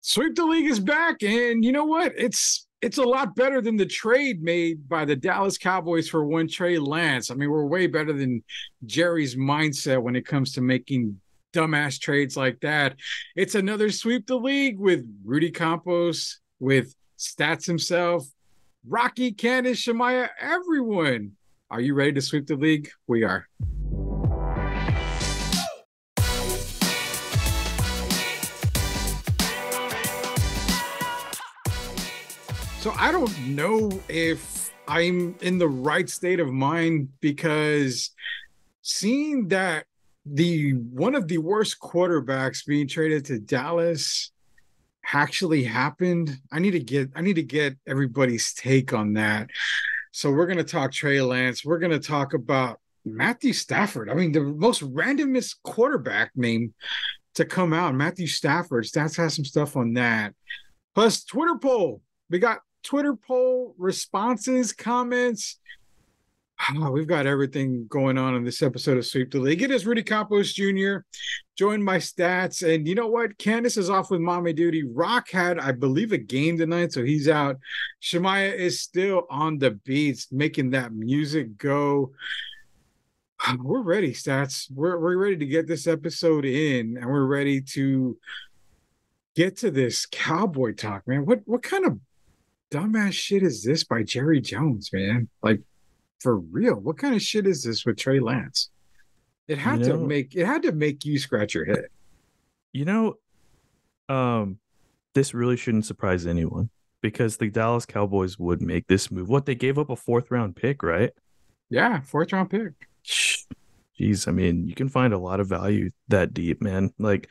Sweep the League is back, and you know what? It's a lot better than the trade made by the Dallas Cowboys for one Trey Lance. I mean, we're way better than Jerry's mindset when it comes to making dumbass trades like that. It's another Sweep the League with Rudy Campos, with Stats himself, Rocky, Candice, Shemaiah, everyone. Are you ready to sweep the league? We are. So I don't know if I'm in the right state of mind, because seeing that one of the worst quarterbacks being traded to Dallas actually happened, I need to get everybody's take on that. So we're going to talk Trey Lance. We're going to talk about Matthew Stafford. I mean, the most randomest quarterback name to come out, Matthew Stafford. Stats has some stuff on that. Plus Twitter poll. We got Twitter poll responses, comments. We've got everything going on in this episode of Sweep the League. It is Rudy Campos Jr. joined by Stats. And you know what? Candice is off with mommy duty. Rock had, I believe, a game tonight, so he's out. Shemaiah is still on the beats, making that music go. We're ready, Stats. We're ready to get this episode in, and we're ready to get to this Cowboy talk, man. What kind of dumbass shit is this by Jerry Jones, man? Like, for real, what kind of shit is this with Trey Lance? It had to make you scratch your head. This really shouldn't surprise anyone, because the Dallas Cowboys would make this move. What, they gave up a 4th round pick, right? Yeah, 4th round pick. Jeez, I mean, you can find a lot of value that deep, man. Like,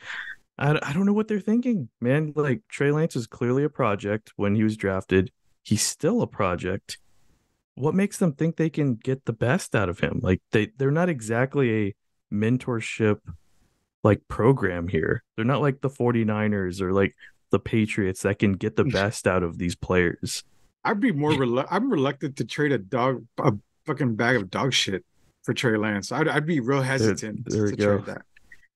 I don't know what they're thinking, man. Like, Trey Lance is clearly a project when he was drafted. He's still a project. What makes them think they can get the best out of him? Like, they're not exactly a mentorship like program here. They're not like the 49ers or like the Patriots that can get the best out of these players. I'd be more I'm reluctant to trade a fucking bag of dog shit for Trey Lance. I'd be real hesitant to trade that.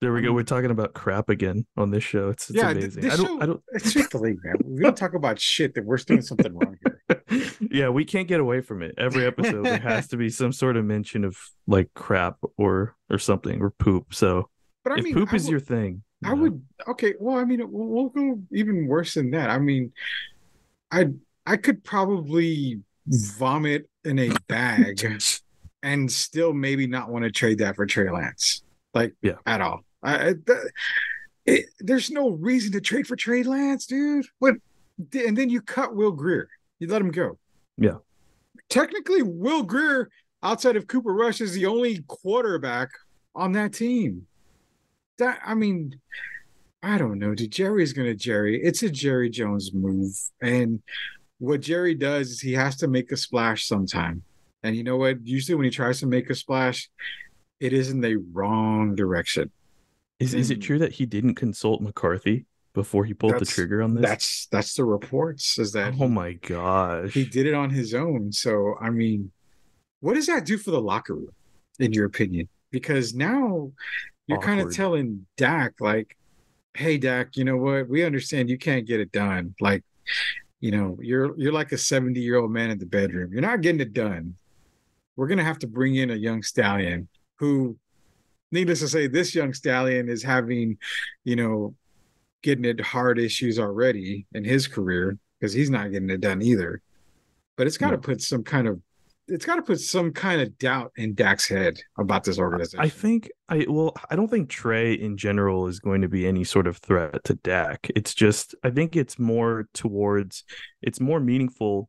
There we go. We're talking about crap again on this show. It's amazing. It's just the league, man. We don't talk about shit that we're doing something wrong here. Yeah, we can't get away from it. Every episode there has to be some sort of mention of like crap or something, or poop. So, but I mean, poop is your thing. Okay. Well, I mean, we'll go even worse than that. I mean, I could probably vomit in a bag and still maybe not want to trade that for Trey Lance, at all. There's no reason to trade for Trey Lance, dude. And then you cut Will Grier. You let him go. Yeah. Technically, Will Grier, outside of Cooper Rush, is the only quarterback on that team. I mean, I don't know. Jerry's going to Jerry. It's a Jerry Jones move. And what Jerry does is he has to make a splash sometime. And you know what? Usually when he tries to make a splash, it is in the wrong direction. Is it true that he didn't consult McCarthy before he pulled the trigger on this? That's the reports, is that my gosh, he did it on his own. So I mean, what does that do for the locker room, in your opinion? Because now you're kind of telling Dak, like, hey Dak, you know what? We understand you can't get it done. Like, you know, you're like a 70-year-old man in the bedroom. You're not getting it done. We're gonna have to bring in a young stallion who, needless to say, this young stallion is having, getting it hard issues already in his career, because he's not getting it done either. But it's got to put some kind of doubt in Dak's head about this organization. I don't think Trey in general is going to be any sort of threat to Dak. It's just, I think it's more meaningful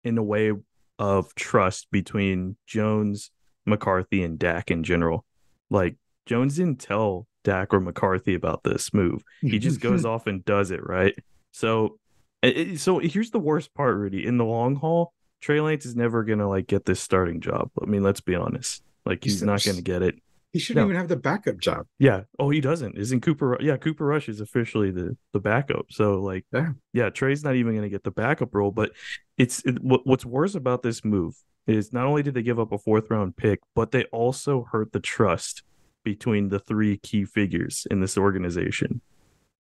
in a way of trust between Jones, McCarthy, and Dak in general. Like, Jones didn't tell Dak or McCarthy about this move. He just goes off and does it, right? So here's the worst part, Rudy. In the long haul, Trey Lance is never gonna like get this starting job. I mean, let's be honest. Like, he's not gonna get it. He shouldn't even have the backup job. Yeah. Oh, he doesn't. Isn't Cooper? Yeah, Cooper Rush is officially the backup. So like, yeah, Trey's not even gonna get the backup role. But what's worse about this move is not only did they give up a 4th round pick, but they also hurt the trust between the 3 key figures in this organization.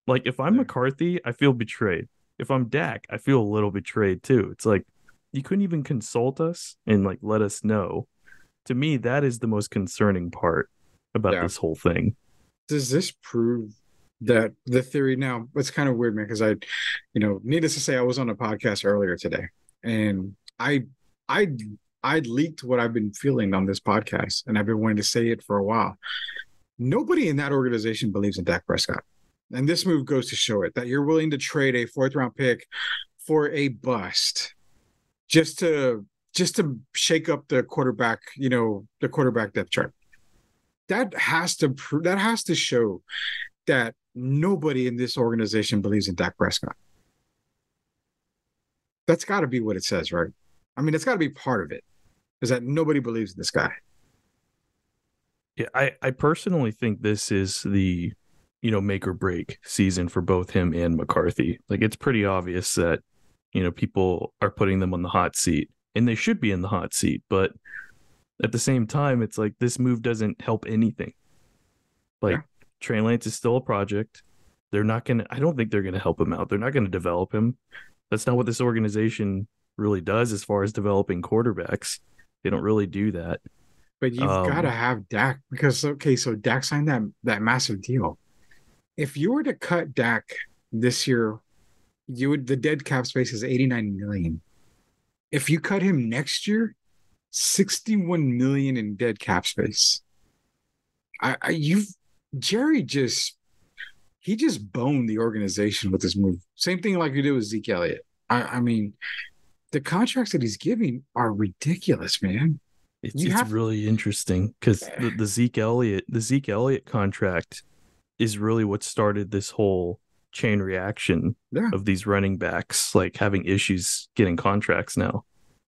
Like if I'm McCarthy, I feel betrayed. If I'm Dak, I feel a little betrayed too. It's like you couldn't even consult us and like let us know. To me, that is the most concerning part about Yeah. this whole thing. Does this prove that the theory now? It's kind of weird, man, because needless to say, I was on a podcast earlier today, and I I leaked what I've been feeling on this podcast, and I've been wanting to say it for a while. Nobody in that organization believes in Dak Prescott. And this move goes to show it that you're willing to trade a fourth round pick for a bust just to shake up the quarterback, the quarterback depth chart. That has to show that nobody in this organization believes in Dak Prescott. That's got to be what it says, right? I mean, that's got to be part of it, is that nobody believes in this guy. Yeah, I personally think this is the, make or break season for both him and McCarthy. Like it's pretty obvious that, people are putting them on the hot seat, and they should be in the hot seat. But at the same time, it's like this move doesn't help anything. Like Trey Lance is still a project. I don't think they're gonna help him out. They're not gonna develop him. That's not what this organization really does as far as developing quarterbacks. They don't really do that. But you've got to have Dak because so Dak signed that massive deal. If you were to cut Dak this year, the dead cap space is 89 million. If you cut him next year, 61 million in dead cap space. Jerry just boned the organization with this move. Same thing like you did with Zeke Elliott. I mean, the contracts that he's giving are ridiculous, man. It's really interesting because the Zeke Elliott contract is really what started this whole chain reaction of these running backs like having issues getting contracts now,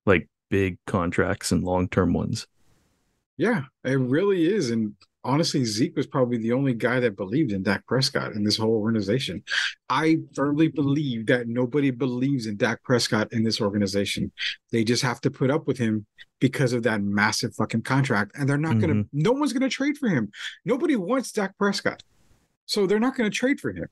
like big contracts and long-term ones. Yeah, it really is. And honestly, Zeke was probably the only guy that believed in Dak Prescott in this whole organization. I firmly believe that nobody believes in Dak Prescott in this organization. They just have to put up with him because of that massive fucking contract. And they're not going to, no one's going to trade for him. Nobody wants Dak Prescott. So they're not going to trade for him.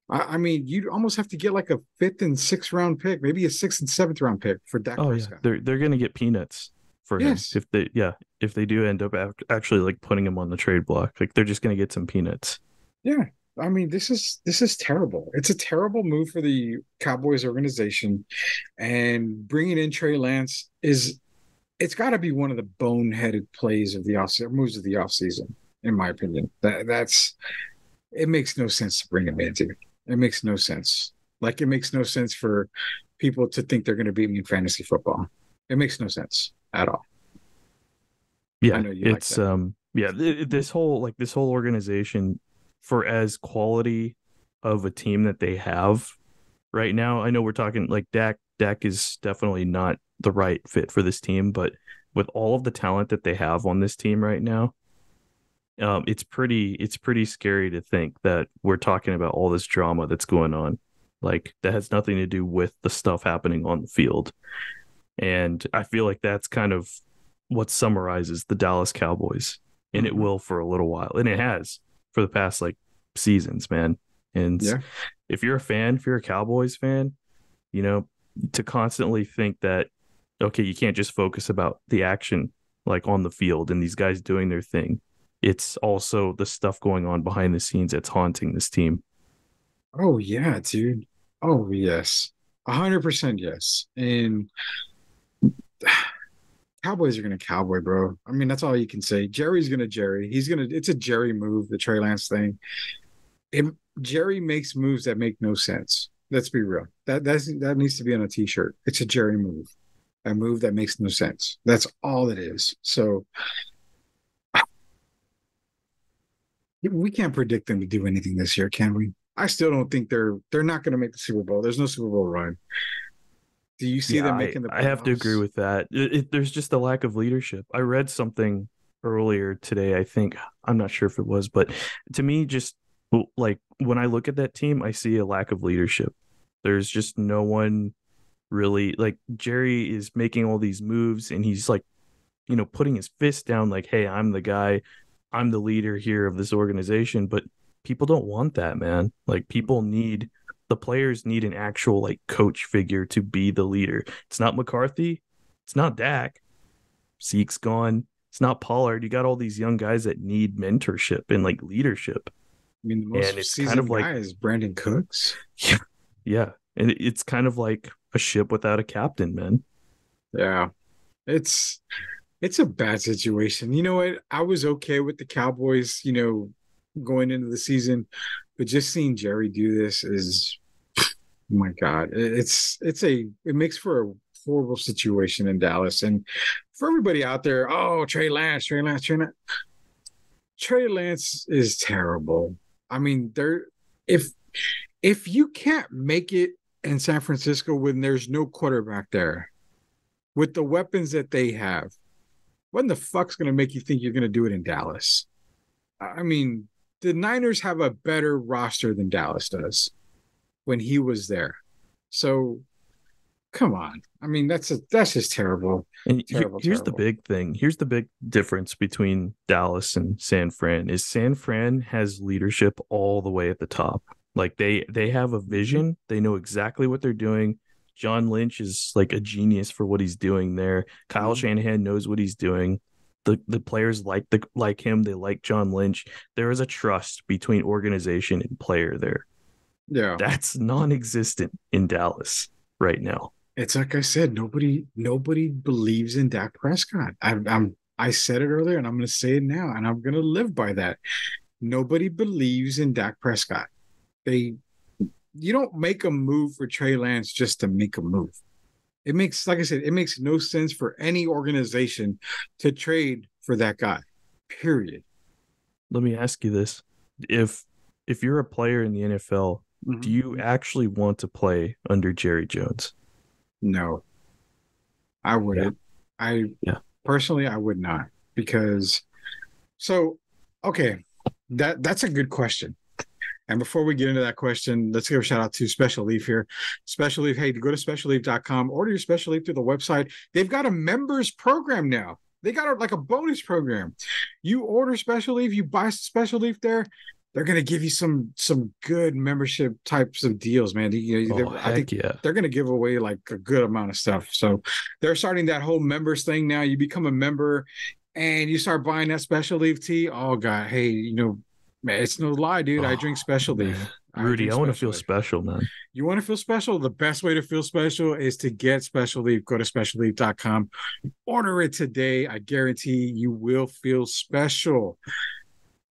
I mean, you'd almost have to get like a 5th and 6th round pick, maybe a 6th and 7th round pick for Dak Prescott. Yeah. They're going to get peanuts for him if they do end up actually like putting him on the trade block. Like they're just going to get some peanuts. Yeah. I mean, this is terrible. It's a terrible move for the Cowboys organization, and bringing in Trey Lance it's got to be one of the boneheaded plays of the moves of the offseason, in my opinion. It makes no sense to bring him in, dude. It makes no sense. Like it makes no sense for people to think they're going to beat me in fantasy football. It makes no sense at all. Yeah, it's this whole organization, for as quality of a team that they have right now. I know we're talking like Dak is definitely not the right fit for this team, but with all of the talent that they have on this team right now, it's pretty scary to think that we're talking about all this drama that's going on, like that has nothing to do with the stuff happening on the field. And I feel like that's kind of what summarizes the Dallas Cowboys, and it will for a little while, and it has for the past like seasons, man. And if you're a Cowboys fan, to constantly think that, okay, you can't just focus about the action like on the field and these guys doing their thing. It's also the stuff going on behind the scenes that's haunting this team. Oh yeah, dude. Oh yes. 100% yes. And Cowboys are going to cowboy, bro. I mean, that's all you can say. Jerry's going to Jerry. It's a Jerry move, the Trey Lance thing. Jerry makes moves that make no sense. Let's be real. That needs to be on a t-shirt. It's a Jerry move. A move that makes no sense. That's all it is. So we can't predict them to do anything this year, can we? I still don't think they're not going to make the Super Bowl. There's no Super Bowl run. Do you see them making the playoffs? I have to agree with that. There's just a lack of leadership. I read something earlier today, I think. I'm not sure if it was, but to me, just like when I look at that team, I see a lack of leadership. There's just no one really, like Jerry is making all these moves and he's like, putting his fist down like, hey, I'm the guy. I'm the leader here of this organization. But people don't want that, man. Like the players need an actual like coach figure to be the leader. It's not McCarthy. It's not Dak. Zeke's gone. It's not Pollard. You got all these young guys that need mentorship and like leadership. I mean, the And most it's kind of seasoned like, guy is Brandon Cooks. yeah, yeah. And it's kind of like a ship without a captain, man. Yeah, it's a bad situation. You know what? I was okay with the Cowboys, going into the season, but just seeing Jerry do this is, oh my God, it makes for a horrible situation in Dallas. And for everybody out there, oh, Trey Lance. Trey Lance is terrible. I mean, if you can't make it in San Francisco when there's no quarterback there, with the weapons that they have, what in the fuck's going to make you think you're going to do it in Dallas? I mean, the Niners have a better roster than Dallas does when he was there. So, come on. I mean, that's just terrible. And here's the Terrible. big thing. Here's the big difference between Dallas and San Fran is San Fran has leadership all the way at the top. Like they have a vision. They know exactly what they're doing. John Lynch is like a genius for what he's doing there. Kyle Shanahan knows what he's doing. The players like him. They like John Lynch. There is a trust between organization and player there. Yeah. That's non-existent in Dallas right now. It's like I said, nobody believes in Dak Prescott. I said it earlier and I'm going to say it now and I'm going to live by that. Nobody believes in Dak Prescott. You don't make a move for Trey Lance just to make a move. It makes, like I said, it makes no sense for any organization to trade for that guy. Period. Let me ask you this. If you're a player in the NFL, do you actually want to play under Jerry Jones? No. I wouldn't. Personally, I would not. Because okay, that's a good question. And before we get into that question, let's give a shout out to Special Leaf here. Special Leaf, hey, go to specialleaf.com, order your Special Leaf through the website. They've got a members program now. They got like a bonus program. You order Special Leaf, you buy Special Leaf there, they're going to give you some good membership types of deals, man. I think they're going to give away like a good amount of stuff. So they're starting that whole members thing now. You become a member and you start buying that Special Leaf tea. Oh, God, hey, man, it's no lie, dude. I drink Special Leaf. Rudy, I want to feel special, man. You want to feel special? The best way to feel special is to get Special Leaf. Go to specialleaf.com. Order it today. I guarantee you will feel special.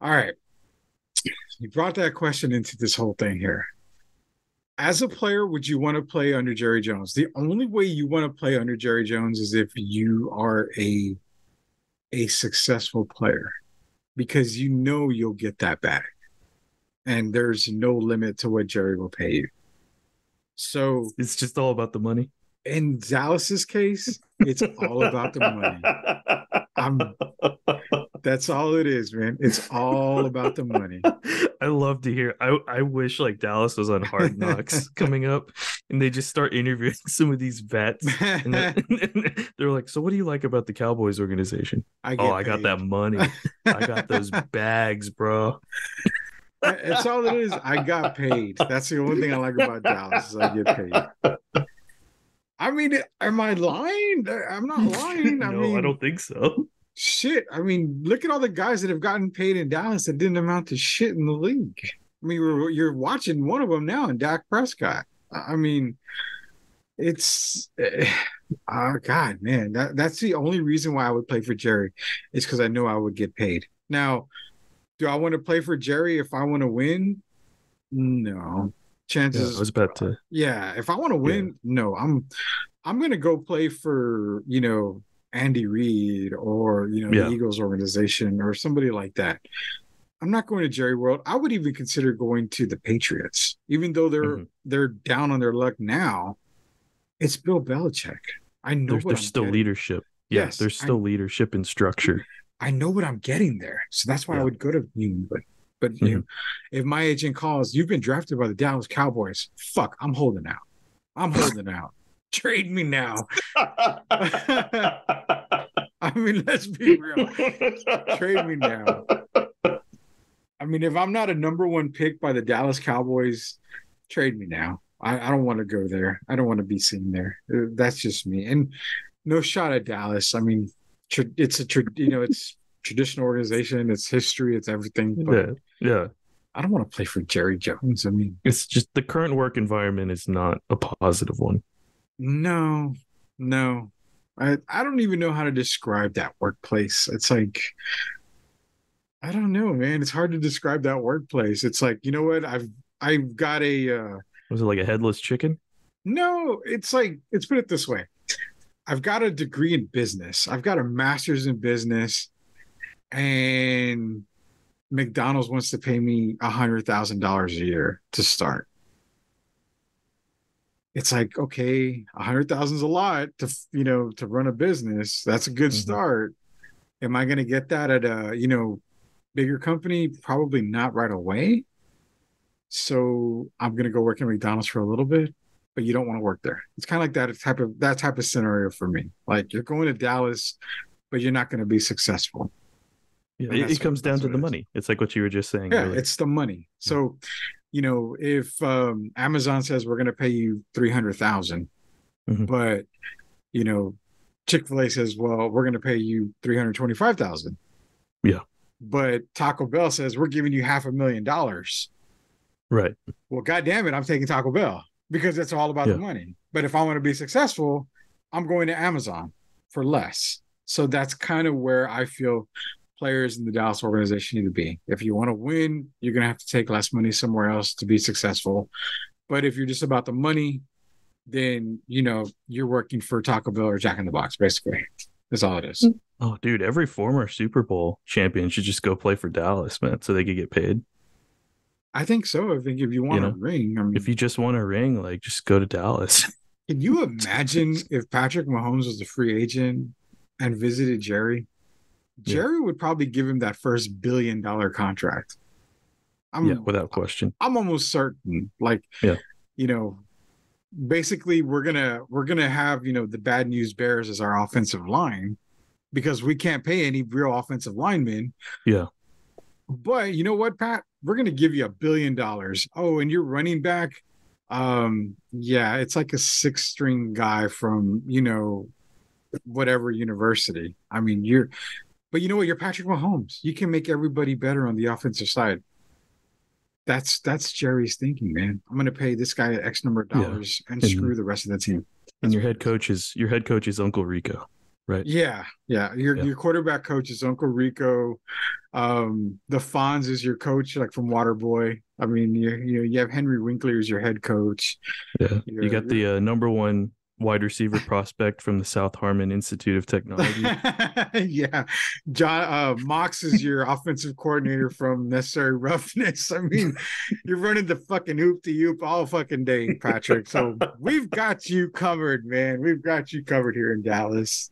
All right. You brought that question into this whole thing here. As a player, would you want to play under Jerry Jones? The only way you want to play under Jerry Jones is if you are a successful player. Because you'll get that back. And there's no limit to what Jerry will pay you. So it's just all about the money. In Dallas's case, it's all about the money. That's all it is, man. It's all about the money. I love to hear. I wish like Dallas was on Hard Knocks coming up, and they just start interviewing some of these vets, and they're like, "So, what do you like about the Cowboys organization?" I got that money. I got those bags, bro. It's all it is. I got paid. That's the only thing I like about Dallas is I get paid. I mean, am I lying? I'm not lying. No, I don't think so. Shit. I mean, look at all the guys that have gotten paid in Dallas that didn't amount to shit in the league. I mean, you're watching one of them now in Dak Prescott. I mean, it's God, man. That's the only reason why I would play for Jerry is because I know I would get paid. Now, do I want to play for Jerry if I want to win? No. Chances. I was about to. Yeah, if I want to win, no. I'm going to go play for, Andy Reid or the Eagles organization or somebody like that. I'm not going to Jerry World. I would even consider going to the Patriots, even though they're down on their luck now. It's Bill Belichick. I know there's still leadership. Yeah, yes, there's still leadership and structure. I know what I'm getting there, so that's why I would go to Union. But if my agent calls, you've been drafted by the Dallas Cowboys. Fuck, I'm holding out. Trade me now. I mean, let's be real. Trade me now. I mean, if I'm not a number one pick by the Dallas Cowboys, trade me now. I don't want to go there. I don't want to be seen there. That's just me. And no shot at Dallas. I mean, it's traditional organization. It's history. It's everything. But Yeah, yeah. I don't want to play for Jerry Jones. I mean, It's just the current work environment is not a positive one. no, no. I don't even know how to describe that workplace. It's like I don't know, man. It's hard to describe that workplace. It's like, you know what? I've got a Was it like a headless chicken? no, it's like let's put it this way. I've got a degree in business. I've got a master's in business, and McDonald's wants to pay me $100,000 a year to start. It's like, okay, 100,000 is a lot to run a business. That's a good Mhm. start. Am I going to get that at a, bigger company? Probably not right away. So I'm going to go work at McDonald's for a little bit, but you don't want to work there. It's kind of like that type of scenario for me. Like you're going to Dallas, but you're not going to be successful. Yeah, And it comes down that's to what the it is. money. It's like what you were just saying Yeah, earlier. it's the money. So, if Amazon says we're going to pay you 300,000, Mhm. but you know, Chick-fil-A says, well, we're going to pay you 325,000. Yeah, But Taco Bell says we're giving you $500,000. right. Well, God damn it, I'm taking Taco Bell because it's all about the Yeah, money. But if I want to be successful, I'm going to Amazon for less. So that's kind of where I feel players in the Dallas organization need to be. If you want to win, you're going to have to take less money somewhere else to be successful. But if you're just about the money, then you're working for Taco Bell or Jack in the Box, basically. That's all it is. oh, dude, every former Super Bowl champion should just go play for Dallas, man, so they could get paid. I think so. I think if you You want a know, ring, I if mean, you just want a ring, like just go to Dallas. can you imagine if Patrick Mahomes was a free agent and visited Jerry? Yeah, Jerry would probably give him that first $1 billion contract. yeah, I'm without question. I'm almost certain. Like, Yeah, you know, basically we're gonna have, the bad news bears as our offensive line because we can't pay any real offensive linemen. yeah, But you know what, Pat? We're gonna give you $1 billion. Oh, and you're running back. Yeah, it's like a six-string guy from, whatever university. I mean, but you know what? You're Patrick Mahomes. You can make everybody better on the offensive side. That's Jerry's thinking, man. I'm gonna pay this guy X number of yeah. dollars and screw And the rest of the team. and That's what it is. your head coach is Uncle Rico, right? Yeah, yeah. Your Yeah, your quarterback coach is Uncle Rico. The Fonz is your coach, like from Waterboy. I mean, you have Henry Winkler as your head coach. yeah. You got You're the number one wide receiver prospect from the South Harmon Institute of Technology. yeah, John Mox is your offensive coordinator from Necessary Roughness. I mean, you're running the fucking hoop to hoop all fucking day, Patrick. So we've got you covered, man. We've got you covered here in Dallas.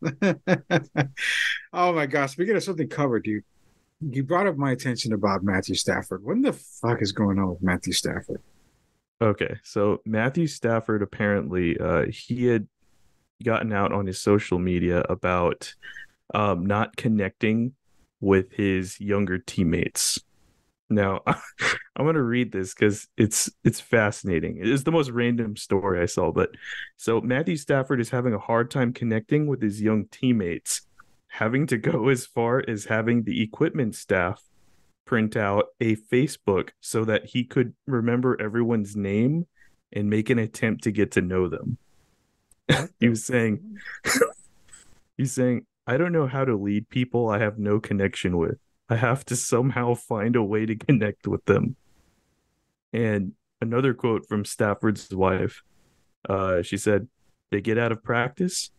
Oh my gosh! Speaking of something covered, dude, you brought up my attention about Matthew Stafford. What the fuck is going on with Matthew Stafford? Okay, so Matthew Stafford apparently he had gotten out on his social media about not connecting with his younger teammates. Now, I'm going to read this because it's fascinating. It is the most random story I saw, but so Matthew Stafford is having a hard time connecting with his young teammates, having to go as far as having the equipment staff print out a Facebook so that he could remember everyone's name and make an attempt to get to know them. What He the? was saying, he's saying, I don't know how to lead people I have no connection with. I have to somehow find a way to connect with them. And another quote from Stafford's wife, she said, they get out of practice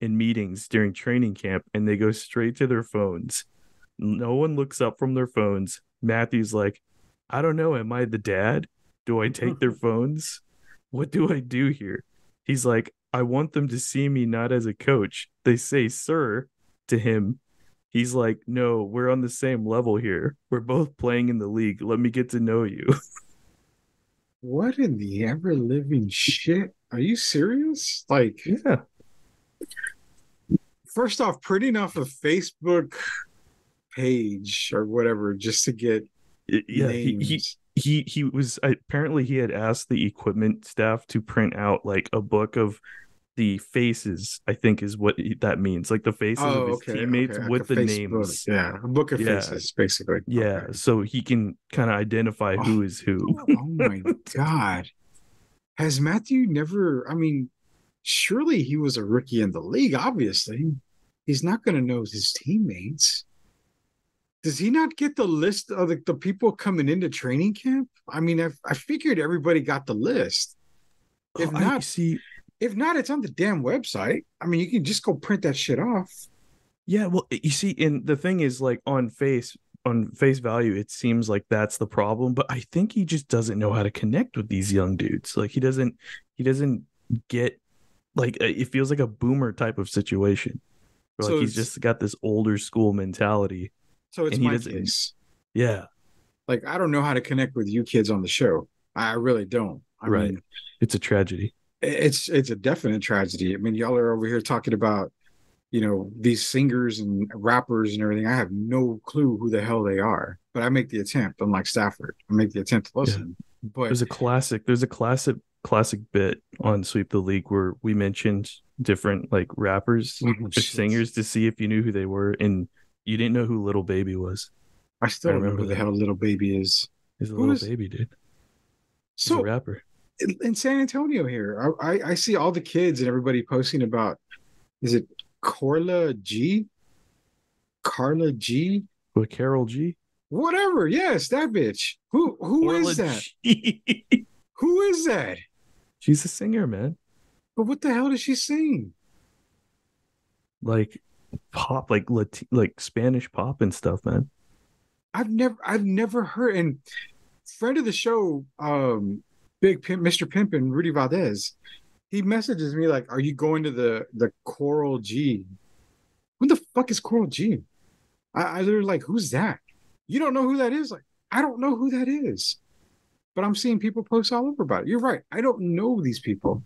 in meetings during training camp and they go straight to their phones. No one looks up from their phones. Matthew's like, I don't know. Am I the dad? Do I take their phones? What do I do here? He's like, I want them to see me not as a coach. They say, sir, to him. He's like, no, we're on the same level here. We're both playing in the league. Let me get to know you. What in the ever living shit? Are you serious? Like, Yeah. first off, printing off a Facebook page or whatever just to get Yeah, names. he was apparently he had asked the equipment staff to print out like a book of the faces, I think is what that means, like the faces of Oh, his okay, okay, teammates like a with the Facebook, names. yeah, a book of Yeah, faces, basically. Okay. yeah, so he can kind of identify who Oh, is who. oh my God. Has Matthew never? I mean, surely he was a rookie in the league. Obviously, he's not going to know his teammates. Does he not get the list of the people coming into training camp? I mean, I figured everybody got the list. Oh, If I not, see. if not, it's on the damn website. I mean, you can just go print that shit off. Yeah, well, you see, and the thing is, like on face value, it seems like that's the problem. But I think he just doesn't know how to connect with these young dudes. Like he doesn't get like it feels like a boomer type of situation. Where like So he's it's just got this older school mentality, so it's and he my doesn't. case. Yeah, Like I don't know how to connect with you kids on the show. I really don't. I right. mean, It's a tragedy. it's a definite tragedy. I mean, y'all are over here talking about these singers and rappers and everything. I have no clue who the hell they are, but I make the attempt. Unlike Stafford, I make the attempt to Yeah. listen. But There's a classic bit on Sweep the League where we mentioned different like rappers oh, or shit. singers to see if you knew who they were, and you didn't know who Little Baby was. I I still don't know remember who the that. hell Little Baby is. He's a Who little is baby, dude. He's a so rapper. in San Antonio here? I see all the kids and everybody posting about. Is it Corla G? Carla G? With Carol G. Whatever. Yes, that bitch. Who Orla is that? G. Who is that? She's a singer, man. But what the hell does she sing? Like pop, like Spanish pop and stuff, man. I've never heard. And friend of the show, Big Pimp, Mr. Pimpin, Rudy Valdez, he messages me like, "Are you going to the Coral G? Who the fuck is Coral G?" I literally like, "Who's that? You don't know who that is?" Like, I don't know who that is, but I'm seeing people post all over about it. You're right. I don't know these people.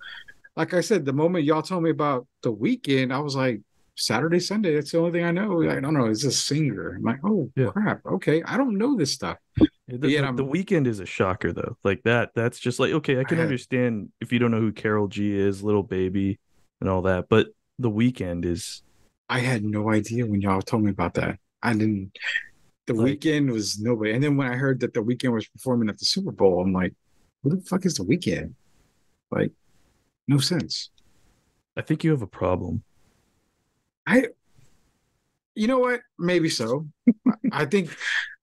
Like I said, the moment y'all told me about the weekend, I was like, Saturday, Sunday. That's the only thing I know. Like, I don't know. It's a singer. I'm like, oh Yeah. crap. Okay, I don't know this stuff. The, But yet the the I'm. weekend is a shocker though. Like that's just like okay, I I can had understand if you don't know who Carol G is, Little Baby, and all that, but the weekend is I had no idea when y'all told me about that. I didn't. The like weekend was nobody. And then when I heard that the weekend was performing at the Super Bowl, I'm like, who the fuck is the weekend? Like, no sense. I think you have a problem. I You know what? Maybe so. I think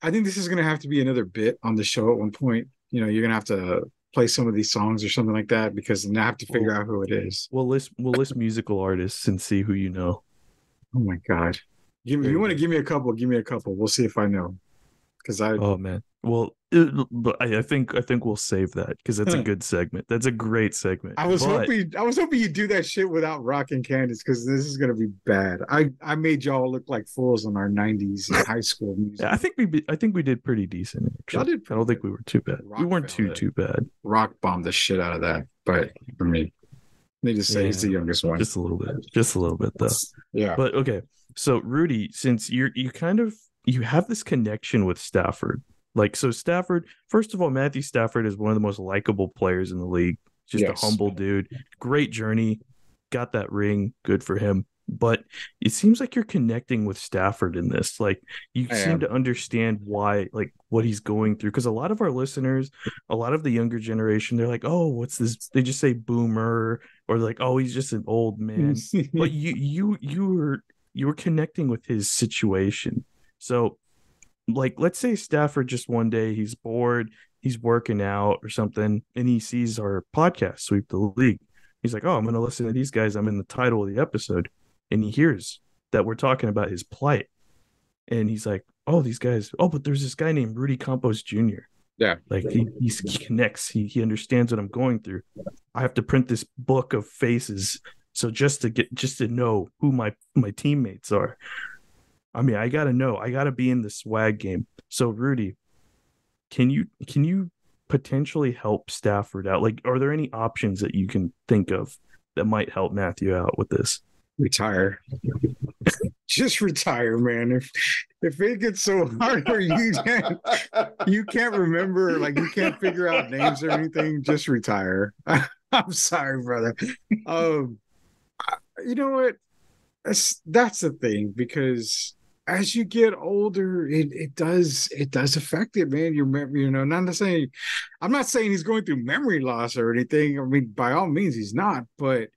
I think this is gonna have to be another bit on the show at one point. You're gonna have to play some of these songs or something like that because then I have to figure Well, out who it is. we'll list musical artists and see who you know. Oh my God. There You you want to go. give me a couple, give me a couple. We'll see if I know. Because I Oh man. Well, but I think we'll save that because that's a good segment. That's a great segment. But I was hoping you'd do that shit without Rock and Candice because this is gonna be bad. I made y'all look like fools in our 90s in high school music. yeah, I think we did pretty decent Y'all actually. did I pretty don't think good. we were too bad. We Rock weren't failed too it. bad. Rock bombed the shit out of that. But for me, they just say he's Yeah, the youngest one. just a little bit. Just a little bit though. Yeah. But okay. So Rudy, since you have this connection with Stafford. Like so Stafford, first of all, Matthew Stafford is one of the most likable players in the league. Just a Yes. humble dude. Great journey. Got that ring. Good for him. But it seems like you're connecting with Stafford in this. Like you I seem am. to understand why, like what he's going through. Because a lot of our listeners, a lot of the younger generation, they're like, "Oh, what's this?" They just say "boomer" or like, "Oh, he's just an old man." But you were connecting with his situation. So like let's say Stafford just one day he's bored, he's working out or something, and he sees our podcast, Sweep the League. He's like, "Oh, I'm gonna listen to these guys. I'm in the title of the episode." And he hears that we're talking about his plight. And he's like, "Oh, these guys, oh, but there's this guy named Rudy Campos Jr. Yeah. Like he connects, he understands what I'm going through. I have to print this book of faces. So just to know who my teammates are. I mean, I gotta know. I gotta be in the swag game. So, Rudy, can you potentially help Stafford out? Like, are there any options that you can think of that might help Matthew out with this? Retire. just retire, man. If it gets so hard where you can't remember, like you can't figure out names or anything, just retire. I'm sorry, brother. Um, you know what? That's the thing, because as you get older, it does affect it, man. Your memory, not saying I'm not saying he's going through memory loss or anything. I mean, by all means, he's not, but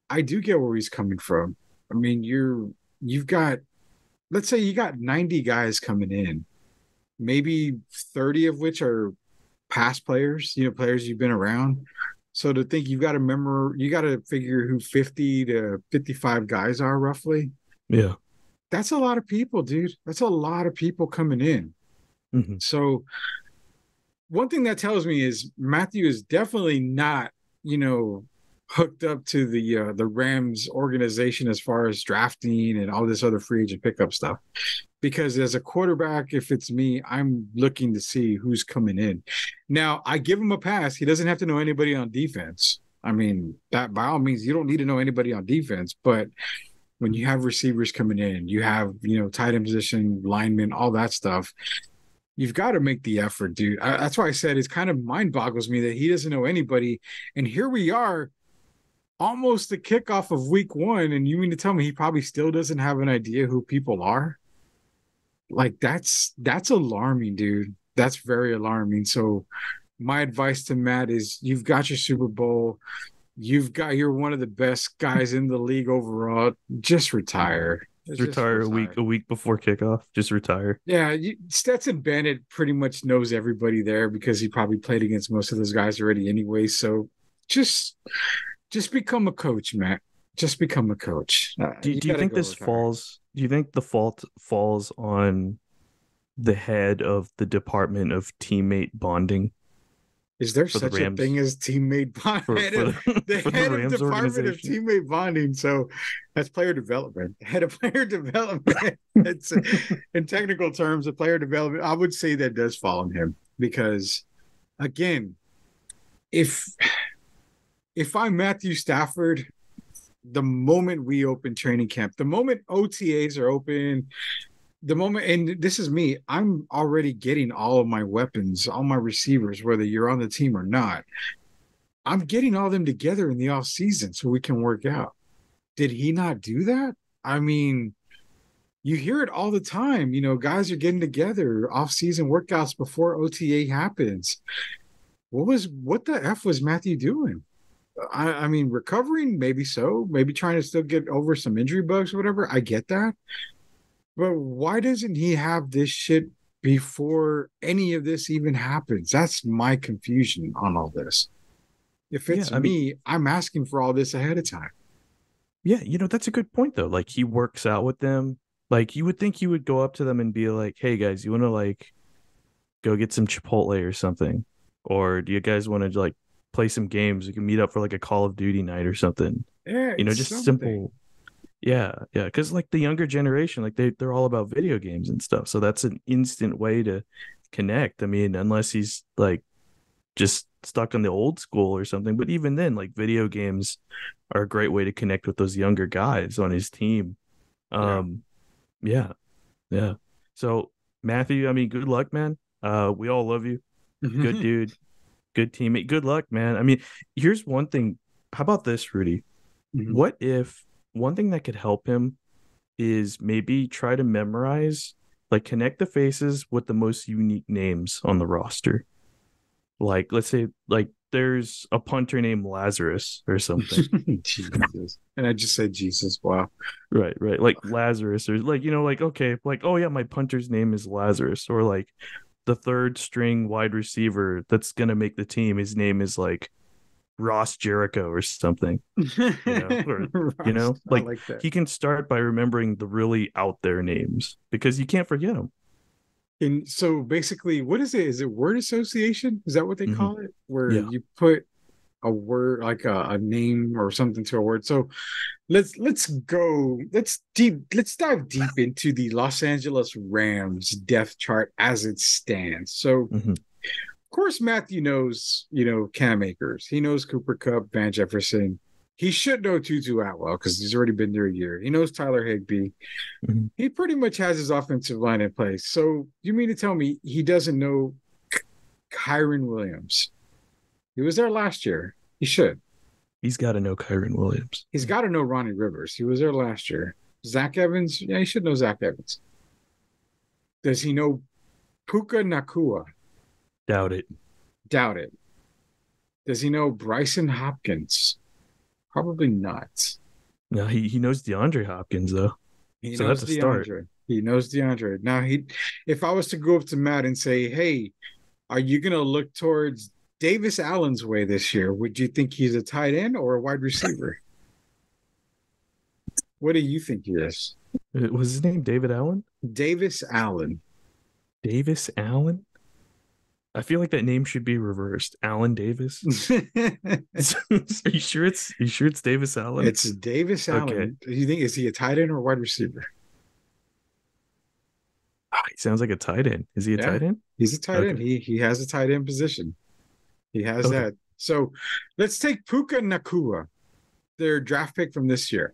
I do get where he's coming from. I mean, you've got, let's say you got 90 guys coming in, maybe 30 of which are past players, players you've been around. So to think you got to figure who 50 to 55 guys are roughly. Yeah. That's a lot of people, dude. That's a lot of people coming in. Mm-hmm. So one thing that tells me is Matthew is definitely not, hooked up to the Rams organization as far as drafting and all this other free agent pickup stuff. Because as a quarterback, if it's me, I'm looking to see who's coming in. Now, I give him a pass. He doesn't have to know anybody on defense. I mean, that by all means, you don't need to know anybody on defense, but when you have receivers coming in, you have, tight end position, linemen, all that stuff, you've got to make the effort, dude. That's why I said it's kind of mind boggles me that he doesn't know anybody. And here we are, almost the kickoff of week 1. And you mean to tell me he probably still doesn't have an idea who people are? Like that's alarming, dude. That's very alarming. So my advice to Matt is you've got your Super Bowl. You're one of the best guys in the league overall. Just retire. Just retire a week before kickoff. Just retire. Yeah, Stetson Bennett pretty much knows everybody there because he probably played against most of those guys already anyway. So just become a coach, Matt. Just become a coach. Do you think this falls? Do you think the fault falls on the head of the Department of Teammate Bonding? Is there such a thing as teammate bonding? The head of Department of Teammate Bonding. So that's player development. Head of player development. It's in technical terms of player development. I would say that does fall on him because, again, if I'm Matthew Stafford, the moment we open training camp, the moment OTAs are open, the moment, and this is me, I'm already getting all of my weapons, all my receivers, whether you're on the team or not. I'm getting all them together in the off season so we can work out. Did he not do that? I mean, you hear it all the time. Guys are getting together off season workouts before OTA happens. What the F was Matthew doing? I mean, recovering, maybe so, maybe trying to still get over some injury bugs or whatever. I get that. But why doesn't he have this shit before any of this even happens? That's my confusion on all this. If it's me, I'm asking for all this ahead of time. Yeah, that's a good point, though. Like, he works out with them. Like, you would think he would go up to them and be like, hey, guys, you want to, like, go get some Chipotle or something? Or do you guys want to, like, play some games? We can meet up for, like, a Call of Duty night or something. Yeah, just something simple. Yeah, because like the younger generation, like they're all about video games and stuff. So that's an instant way to connect. I mean, unless he's like just stuck on the old school or something. But even then, like video games are a great way to connect with those younger guys on his team. Yeah. So Matthew, I mean, good luck, man. We all love you. Good dude, good teammate. Good luck, man. I mean, here's one thing. How about this, Rudy? What if one thing that could help him is maybe try to memorize, like connect the faces with the most unique names on the roster. Like, let's say, like there's a punter named Lazarus or something. Jesus. And I just said Jesus. Wow. Right. Like Lazarus, or like, like, okay, like, oh yeah, my punter's name is Lazarus, or like the third string wide receiver that's going to make the team, his name is like Ross Jericho or something, like he can start by remembering the really out there names because you can't forget them. And so basically, what is it? Is it word association? Is that what they call it? Where you put a word, like a name or something to a word. So let's dive deep into the Los Angeles Rams depth chart as it stands. So of course, Matthew knows, Cam Akers. He knows Cooper Kupp, Van Jefferson, he should know Tutu Atwell because he's already been there a year. He knows Tyler Higbee. Mm-hmm. He pretty much has his offensive line in place. So you mean to tell me he doesn't know Kyron Williams? He was there last year. He should. He's got to know Kyron Williams. He's got to know Ronnie Rivers. He was there last year. Zach Evans, yeah, he should know Zach Evans. Does he know Puka Nakua? Doubt it. Doubt it. Does he know Bryson Hopkins? Probably not. No, he knows DeAndre Hopkins though. He So knows that's a DeAndre. start. He knows DeAndre. Now if I was to go up to Matt and say, "Hey, are you going to look towards Davis Allen's way this year? Would you think he's a tight end or a wide receiver?" What do you think he is? Was his name David Allen? Davis Allen. Davis Allen? I feel like that name should be reversed. Allen Davis. Are you sure it's Davis Allen? It's Davis Allen. Okay. Do you think is he a tight end or a wide receiver? Oh, he sounds like a tight end. Is he a tight end? He's a tight Okay. end. He has a tight end position. He has Okay. that. So let's take Puka Nakua, their draft pick from this year.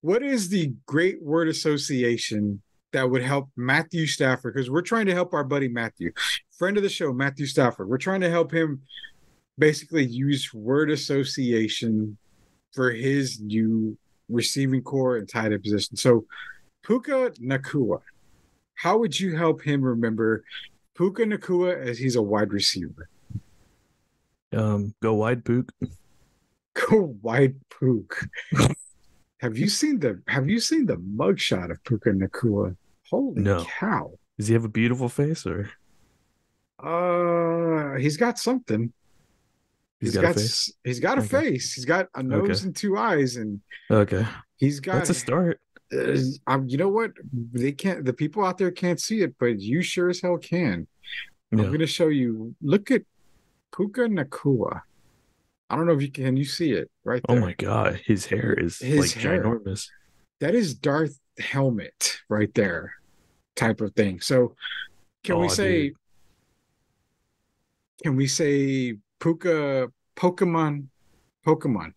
What is the great word association that would help Matthew Stafford? Because we're trying to help our buddy Matthew, friend of the show, Matthew Stafford. We're trying to help him basically use word association for his new receiving core and tight end position. So Puka Nakua, how would you help him remember Puka Nakua as he's a wide receiver? Go wide, Pook. Go wide, Pook. Have you seen the mugshot of Puka Nakua? Holy No. cow. Does he have a beautiful face or? He's got something. He's got a face? He's got a Okay. face. He's got a nose and two eyes, and Okay. he's got. That's a start. You know what? They can't. The people out there can't see it, but you sure as hell can. Yeah. I'm going to show you. Look at Puka Nakua. I don't know if you can. You see it right there? Oh my God. His hair is ginormous. That is Darth Helmet right there, type of thing. So, can we say? Dude. Can we say Pokemon? Pikachu? Pokemon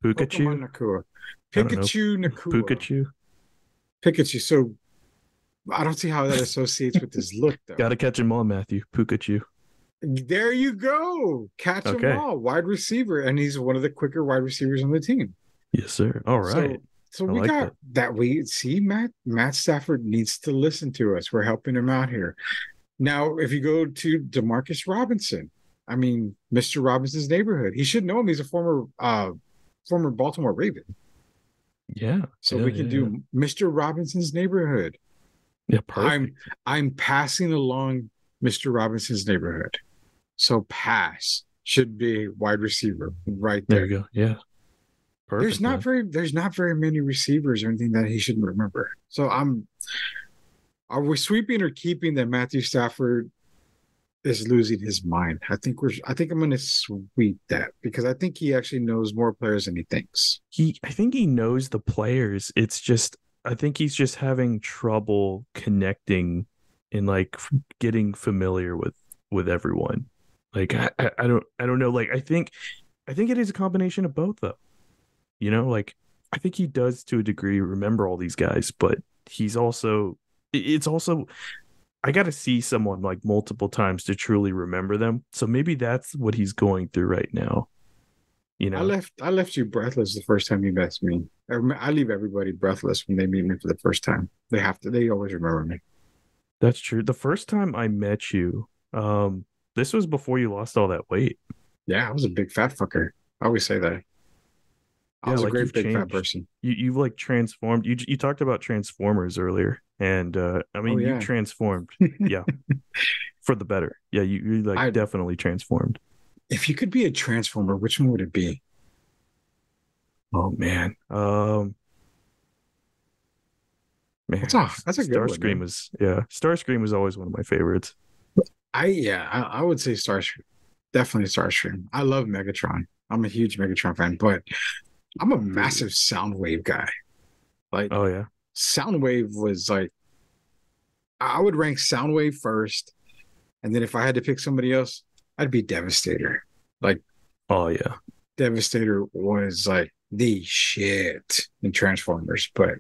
Nakua. Pikachu Nakua. Pikachu. So I don't see how that associates with his look, though. Gotta catch them all, Matthew. Pikachu. There you go. Catch them all. Wide receiver. And he's one of the quicker wide receivers on the team. Yes, sir. All right. So we like got that. We see Matt Stafford needs to listen to us. We're helping him out here. Now, if you go to Demarcus Robinson, I mean, Mr. Robinson's neighborhood, he should know him. He's a former Baltimore Raven. Yeah. So we can do Mr. Robinson's neighborhood. Yeah, perfect. I'm passing along Mr. Robinson's neighborhood. So pass should be wide receiver right there. There you go. Yeah. Perfect, There's not very many receivers or anything that he shouldn't remember. So are we sweeping or keeping that Matthew Stafford is losing his mind? I think I'm going to sweep that because I think he actually knows more players than he thinks. I think he knows the players. It's just I think he's just having trouble connecting and like getting familiar with everyone. Like I don't know. Like I think it is a combination of both though. You know, like I think he does to a degree remember all these guys, but it's also I got to see someone like multiple times to truly remember them. So maybe that's what he's going through right now. You know, I left you breathless the first time you met me. I leave everybody breathless when they meet me for the first time. They always remember me. That's true. The first time I met you, this was before you lost all that weight. Yeah, I was a big fat fucker. I always say that. I was a great big fat person. You've like transformed. You talked about Transformers earlier, and I mean you transformed. Yeah, for the better. Yeah, you like definitely transformed. If you could be a Transformer, which one would it be? Oh man, man, that's a good one. Starscream was Starscream was always one of my favorites. I would say Starscream. Definitely Starscream. I love Megatron. I'm a huge Megatron fan, but I'm a massive Soundwave guy. Like, oh yeah, Soundwave was like, I would rank Soundwave first, and then if I had to pick somebody else, I'd be Devastator. Like, oh yeah, Devastator was like the shit in Transformers. But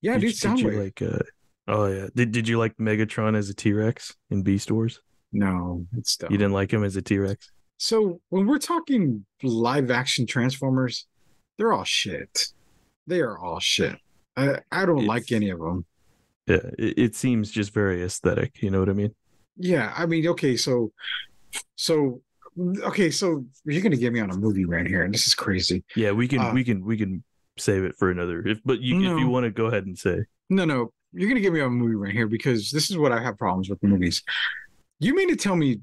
yeah, dude, Did you Soundwave. like oh yeah. Did you like Megatron as a T-Rex in Beast Wars? No, it's You dumb. didn't like him as a T-Rex? So when we're talking live action Transformers, they're all shit. They are all shit. I don't like It's any of them. yeah, it seems just very aesthetic, you know what I mean? Yeah, I mean, so so you're gonna get me on a movie right here, and this is crazy. Yeah, Uh we can save it for another. If you no, want to go ahead and say. no, you're gonna get me on a movie right here because this is what I have problems with movies. You mean to tell me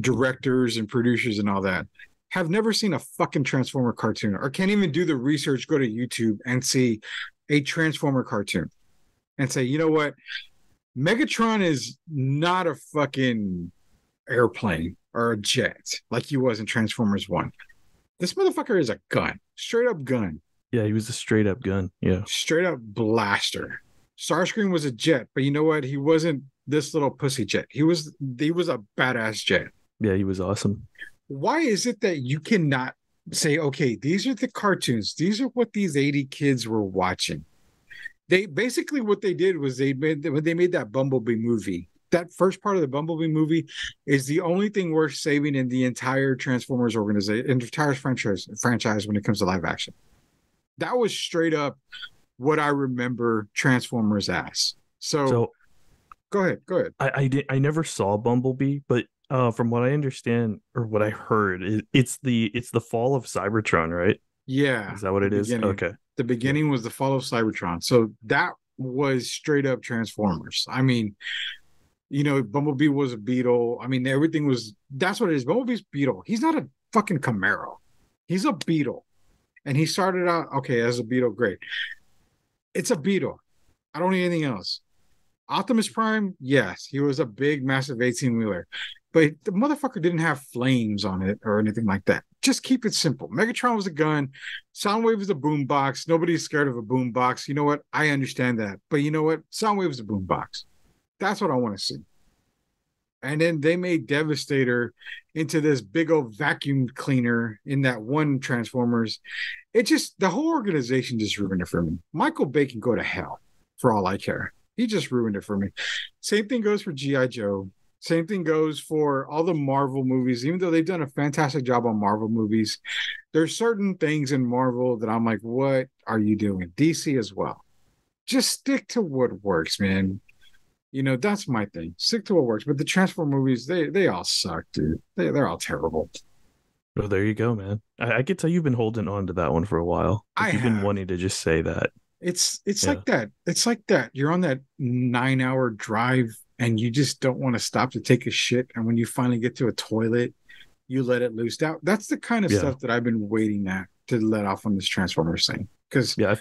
directors and producers and all that have never seen a fucking Transformer cartoon or can't even do the research, go to YouTube and see a Transformer cartoon and say, you know what? Megatron is not a fucking airplane or a jet like he was in Transformers 1. This motherfucker is a gun, straight up gun, Yeah, he was a straight up gun. Yeah. straight up blaster. Starscream was a jet, but you know what? He wasn't this little pussy jet. He was a badass jet. Yeah, he was awesome. Why is it that you cannot say, okay, these are the cartoons, these are what these 80 kids were watching? They basically what they did was when they made that Bumblebee movie. That first part of the Bumblebee movie is the only thing worth saving in the entire Transformers organization, entire franchise when it comes to live action. That was straight up what I remember Transformers as. So So go ahead. I never saw Bumblebee, but from what I understand or what I heard, it's the fall of Cybertron, right? Yeah, Is that what the it is? beginning. Okay. The Yeah. beginning was the fall of Cybertron. So that was straight up Transformers. I mean, Bumblebee was a Beetle. I mean, everything was that's what it is. Bumblebee's Beetle. He's not a fucking Camaro. He's a Beetle. And he started out okay as a Beetle, great. It's a Beetle. I don't need anything else. Optimus Prime, yes, he was a big, massive 18-wheeler. But the motherfucker didn't have flames on it or anything like that. Just keep it simple. Megatron was a gun. Soundwave was a boombox. Nobody's scared of a boombox. You know what? I understand that. But you know what? Soundwave is a boombox. That's what I want to see. And then they made Devastator into this big old vacuum cleaner in that one Transformers. It just, the whole organization just ruined it for me. Michael Bay can go to hell for all I care. He just ruined it for me. Same thing goes for G.I. Joe. Same thing goes for all the Marvel movies. Even though they've done a fantastic job on Marvel movies, there's certain things in Marvel that I'm like, what are you doing? DC as well. Just stick to what works, man. That's my thing. Stick to what works. But the Transform movies, they all suck, dude. They're all terrible. Well, there you go, man. I could tell you've been holding on to that one for a while. I Like you've been have. wanting to just say that. It's Yeah. like that. It's like that. You're on that 9-hour drive and you just don't want to stop to take a shit. And when you finally get to a toilet, you let it loose. That's the kind of Yeah. stuff that I've been waiting at to let off on this Transformers thing. Because Yeah.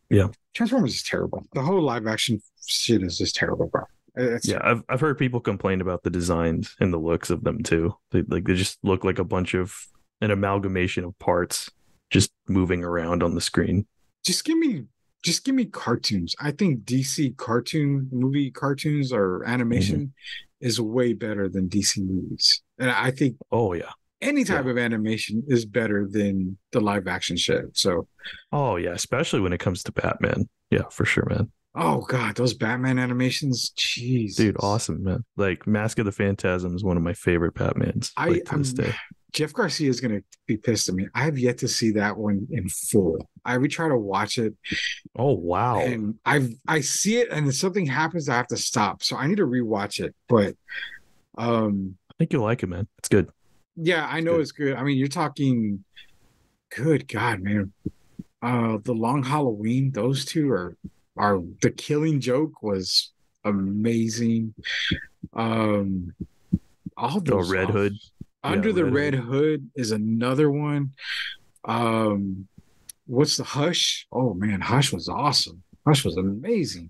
Yeah. Transformers is terrible. The whole live action shit is just terrible, bro. It's Yeah. I've heard people complain about the designs and the looks of them too. They just look like a bunch of an amalgamation of parts just moving around on the screen. just give me just give me cartoons. I think DC movie cartoons or animation is way better than DC movies. And I think Oh yeah. any type Yeah. of animation is better than the live action shit. So, Oh yeah, especially when it comes to Batman. Yeah, for sure, man. oh God, those Batman animations, jeez. Dude, awesome, man. Like Mask of the Phantasm is one of my favorite Batmans, like to this day. Jeff Garcia is gonna be pissed at me. I have yet to see that one in full. I would try to watch it Oh wow. and I see it and if something happens, I have to stop. So I need to rewatch it. But I think you'll like it, man. It's good. yeah, I know good. it's good. I mean, you're talking good God, man. The Long Halloween, those two are The Killing Joke was amazing. Um all Oh, those Red Hood. Under Yeah, the Red Red Hood. Hood is another one. What's the Hush? Oh man, Hush was awesome. Hush was amazing.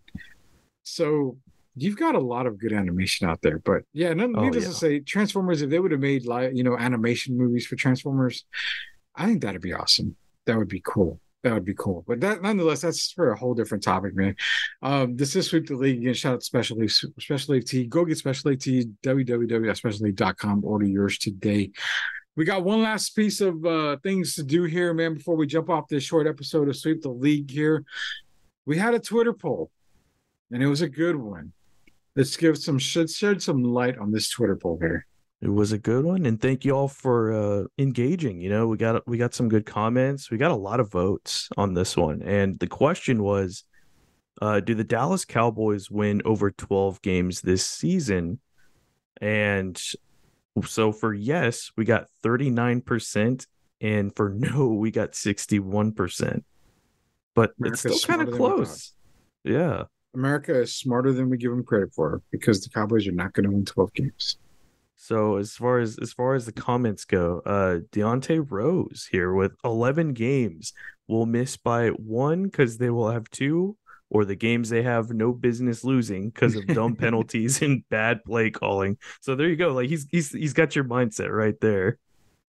So you've got a lot of good animation out there, but yeah, Oh needless to yeah. say, Transformers. If they would have made animation movies for Transformers, I think that'd be awesome. That would be cool. That would be cool. But that nonetheless, that's for a whole different topic, man. This is Sweep the League. Again, shout out to Special League Tee. Go get Special League Tee, www.specialleague.com. Order yours today. We got one last piece of things to do here, man, before we jump off this short episode of Sweep the League here. We had a Twitter poll, and it was a good one. Let's shed some light on this Twitter poll here. It was a good one, and thank you all for engaging. You know, we got some good comments. We got a lot of votes on this one, and the question was, do the Dallas Cowboys win over 12 games this season? And so for yes, we got 39%, and for no, we got 61%. But America's it's still kind of close. Yeah. America is smarter than we give them credit for, because the Cowboys are not going to win 12 games. So as far as the comments go, Deontay Rose here with 11 games will miss by 1 because they will have 2, or the games they have no business losing because of dumb penalties and bad play calling. So there you go. Like he's got your mindset right there.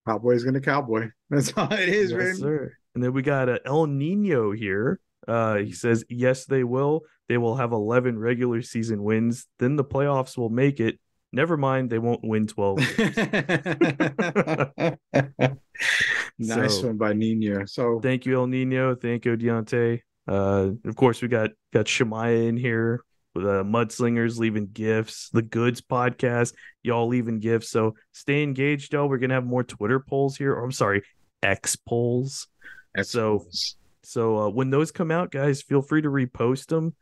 Cowboy's gonna cowboy. That's all it is, yes, man. Sir. And then we got El Nino here. He says, yes, they will. They will have 11 regular season wins. Then the playoffs will make it. Never mind, they won't win 12 games. Nice one by Nino. So thank you, El Nino. Thank you, Deontay. Of course, we got Shemaiah in here with Mudslingers leaving gifts, the Goods podcast, y'all leaving gifts. So stay engaged, y'all. We're gonna have more Twitter polls here. Or I'm sorry, X polls. So when those come out, guys, feel free to repost them.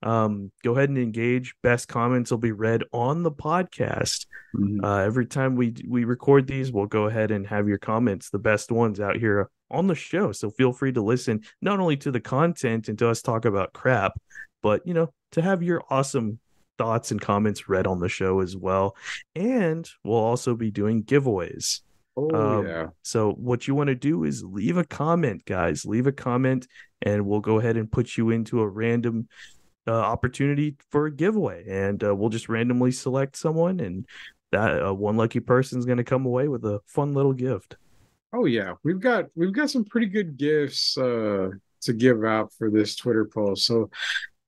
Go ahead and engage. Best comments will be read on the podcast. Mm-hmm. Every time we record these, we'll go ahead and have your comments, the best ones out here on the show. So feel free to listen not only to the content and to us talk about crap, but to have your awesome thoughts and comments read on the show as well. And we'll also be doing giveaways. Yeah. So what you want to do is leave a comment, guys. Leave a comment, and we'll go ahead and put you into a random opportunity for a giveaway, and we'll just randomly select someone, and that one lucky person is going to come away with a fun little gift. Oh yeah, we've got some pretty good gifts to give out for this Twitter poll. So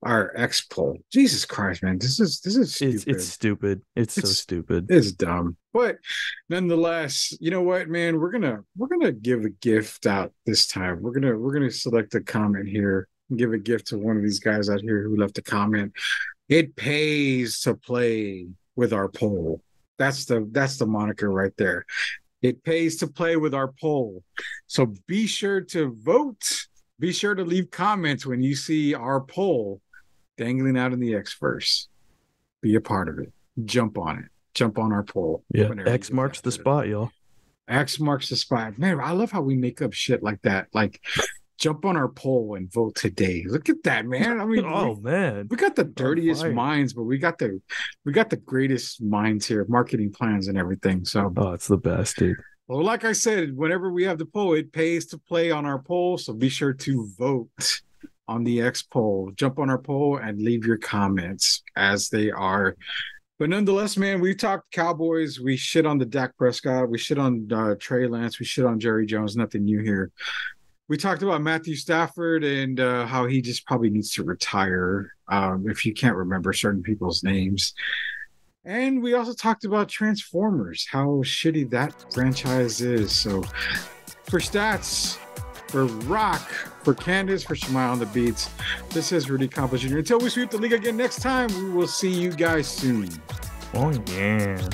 our X poll, Jesus Christ, man, this is stupid. It's stupid. It's so stupid. It's dumb. But nonetheless, you know what, man, we're gonna give a gift out this time. We're gonna select a comment here and give a gift to one of these guys out here who left a comment. It pays to play with our poll. That's the moniker right there. It pays to play with our poll. So be sure to vote. Be sure to leave comments when you see our poll dangling out in the Xverse. Be a part of it. Jump on it. Jump on our poll. Yeah, X marks the spot, y'all. X marks the spot. Man, I love how we make up shit like that. Like, jump on our poll and vote today. Look at that, man. I mean, man, we got the dirtiest minds, but we got the greatest minds here, marketing plans and everything. So, it's the best, dude. Well, like I said, whenever we have the poll, it pays to play on our poll. So be sure to vote on the X poll. Jump on our poll and leave your comments as they are. But nonetheless, man, we talked Cowboys. We shit on the Dak Prescott. We shit on Trey Lance. We shit on Jerry Jones. Nothing new here. We talked about Matthew Stafford and how he just probably needs to retire if you can't remember certain people's names. And we also talked about Transformers, how shitty that franchise is. So for Stats, for Rock, for Candice, for Shemaiah on the beats, this is Rudy Campos Jr. Until we sweep the league again next time, we will see you guys soon. Oh, yeah.